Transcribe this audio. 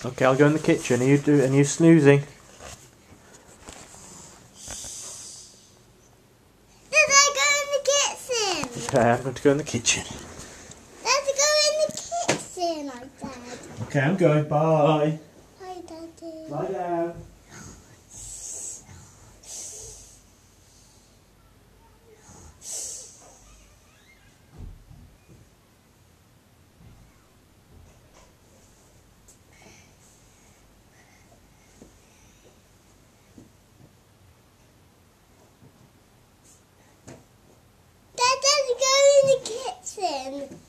Okay, I'll go in the kitchen. Are you snoozing? Dad, I go in the kitchen. Okay, I'm going to go in the kitchen. Dad, go in the kitchen, I said. Okay, I'm going. Bye. Hi, Daddy. Lie down. Dad, go in the kitchen.